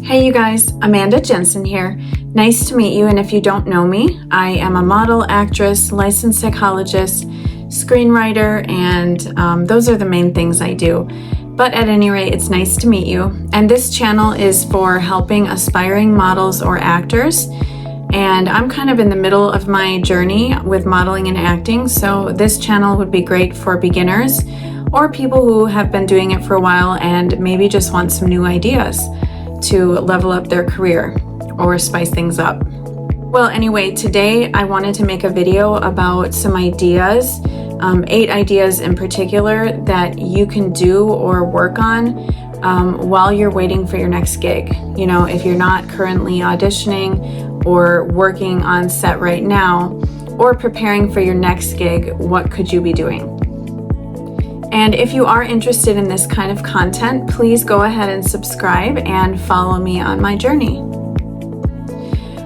Hey you guys, Amanda Jensen here. Nice to meet you, and if you don't know me, I am a model, actress, licensed psychologist, screenwriter, and those are the main things I do. But at any rate, it's nice to meet you. And this channel is for helping aspiring models or actors. And I'm kind of in the middle of my journey with modeling and acting, so this channel would be great for beginners or people who have been doing it for a while and maybe just want some new ideas to level up their career or spice things up. Well, anyway, today I wanted to make a video about some ideas, 8 ideas in particular that you can do or work on while you're waiting for your next gig. You know, if you're not currently auditioning or working on set right now or preparing for your next gig, what could you be doing? And if you are interested in this kind of content, please go ahead and subscribe and follow me on my journey.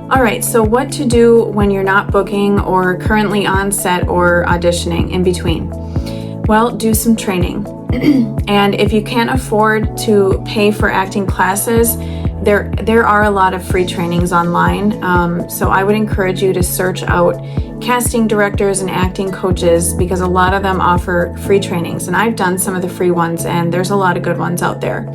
All right, so what to do when you're not booking or currently on set or auditioning in between? Well, do some training. And if you can't afford to pay for acting classes, there are a lot of free trainings online. So I would encourage you to search out casting directors and acting coaches because a lot of them offer free trainings. And I've done some of the free ones, and there's a lot of good ones out there.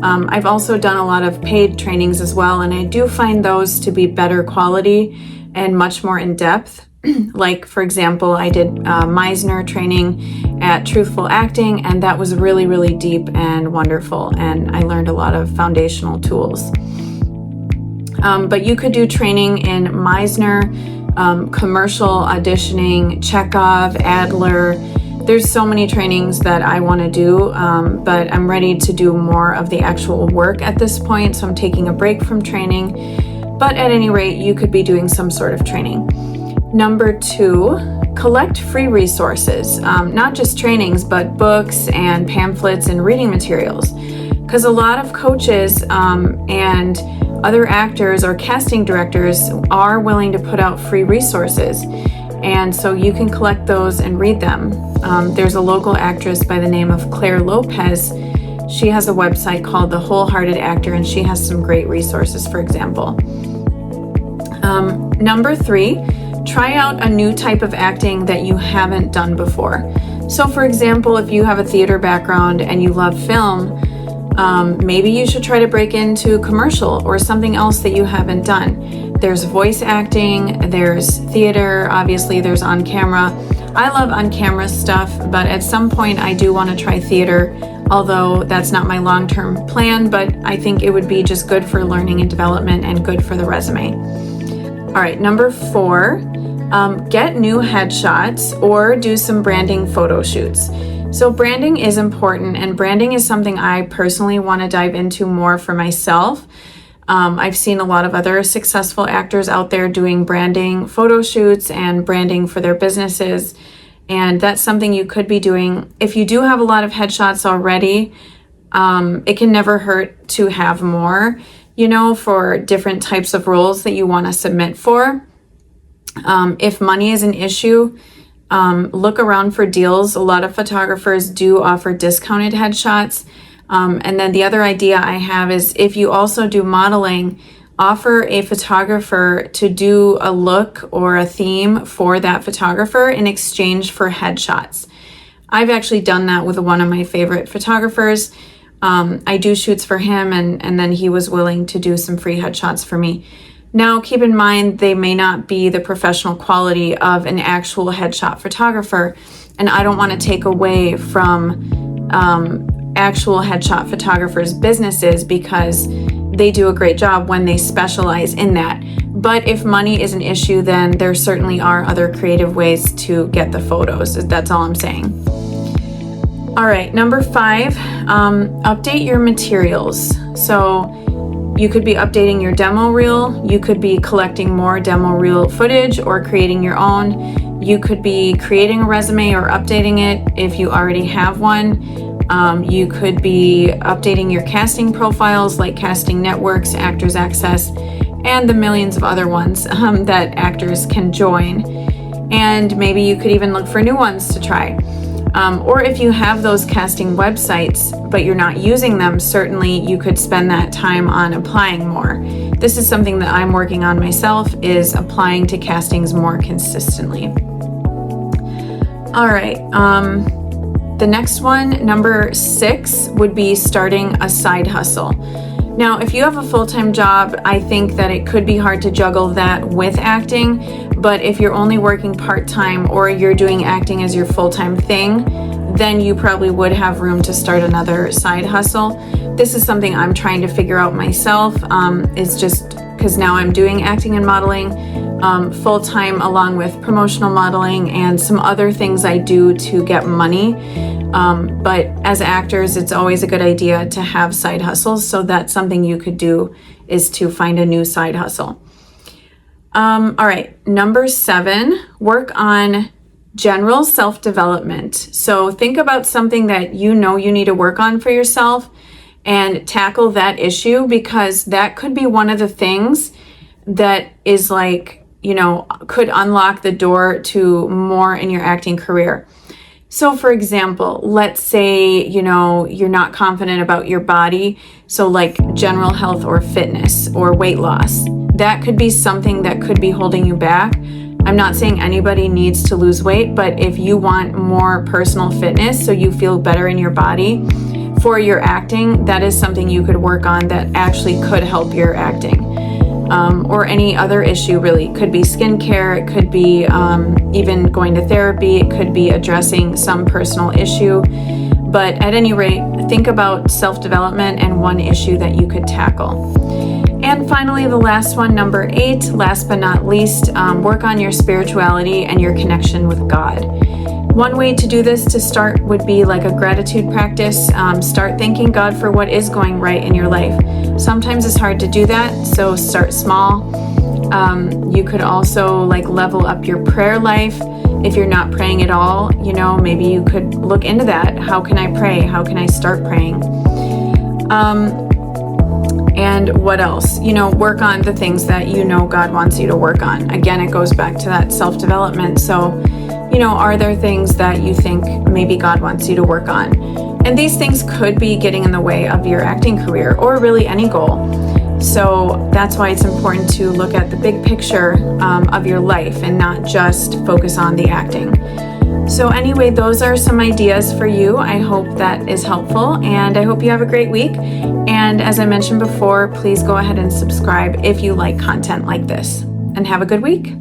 I've also done a lot of paid trainings as well, and I do find those to be better quality and much more in depth. Like, for example, I did Meisner training at Truthful Acting, and that was really, really deep and wonderful, and I learned a lot of foundational tools. But you could do training in Meisner, commercial auditioning, Chekhov, Adler. There's so many trainings that I want to do, but I'm ready to do more of the actual work at this point, so I'm taking a break from training. But at any rate, you could be doing some sort of training. Number 2, collect free resources, not just trainings, but books and pamphlets and reading materials. Because a lot of coaches and other actors or casting directors are willing to put out free resources. And so you can collect those and read them. There's a local actress by the name of Claire Lopez. She has a website called The Wholehearted Actor, and she has some great resources, for example. Number 3, try out a new type of acting that you haven't done before. So for example, if you have a theater background and you love film, maybe you should try to break into commercial or something else that you haven't done. There's voice acting, there's theater, obviously there's on camera. I love on camera stuff, but at some point I do want to try theater, although that's not my long-term plan, but I think it would be just good for learning and development and good for the resume. All right, number 4, get new headshots or do some branding photo shoots. So branding is important, and branding is something I personally want to dive into more for myself. I've seen a lot of other successful actors out there doing branding photo shoots and branding for their businesses, and that's something you could be doing. If you do have a lot of headshots already, it can never hurt to have more, you know, for different types of roles that you want to submit for. If money is an issue, look around for deals. A lot of photographers do offer discounted headshots. And then the other idea I have is if you also do modeling, offer a photographer to do a look or a theme for that photographer in exchange for headshots. I've actually done that with one of my favorite photographers. I do shoots for him, and then he was willing to do some free headshots for me. Now, keep in mind, they may not be the professional quality of an actual headshot photographer, and I don't want to take away from actual headshot photographers' businesses because they do a great job when they specialize in that. But if money is an issue, then there certainly are other creative ways to get the photos. That's all I'm saying. All right, number 5, update your materials. So you could be updating your demo reel, you could be collecting more demo reel footage or creating your own. You could be creating a resume or updating it if you already have one. You could be updating your casting profiles like Casting Networks, Actors Access, and the millions of other ones that actors can join. And maybe you could even look for new ones to try. Or if you have those casting websites, but you're not using them, certainly you could spend that time on applying more. This is something that I'm working on myself, is applying to castings more consistently. All right. The next one, number 6, would be starting a side hustle. Now, if you have a full-time job, I think that it could be hard to juggle that with acting, but if you're only working part-time or you're doing acting as your full-time thing, then you probably would have room to start another side hustle. This is something I'm trying to figure out myself. It's just because now I'm doing acting and modeling full-time, along with promotional modeling and some other things I do to get money. But as actors, it's always a good idea to have side hustles. So that's something you could do, is to find a new side hustle. All right, number 7, work on general self-development. So think about something that you know you need to work on for yourself and tackle that issue, because that could be one of the things that is like, could unlock the door to more in your acting career. So for example, let's say, you're not confident about your body. So like general health or fitness or weight loss, that could be something that could be holding you back. I'm not saying anybody needs to lose weight, but if you want more personal fitness so you feel better in your body for your acting, that is something you could work on that actually could help your acting. Or any other issue, really. It could be skincare, it could be even going to therapy, it could be addressing some personal issue. But at any rate, think about self-development and one issue that you could tackle. And finally, the last one, number 8, last but not least, work on your spirituality and your connection with God. One way to do this to start would be like a gratitude practice. Start thanking God for what is going right in your life. Sometimes it's hard to do that, so start small. You could also level up your prayer life. If you're not praying at all, maybe you could look into that. How can I pray? How can I start praying? And what else? Work on the things that God wants you to work on. Again, it goes back to that self-development. So, are there things that you think maybe God wants you to work on? And these things could be getting in the way of your acting career or really any goal. So that's why it's important to look at the big picture of your life and not just focus on the acting. So anyway, those are some ideas for you. I hope that is helpful, and I hope you have a great week. And as I mentioned before, please go ahead and subscribe if you like content like this. And have a good week.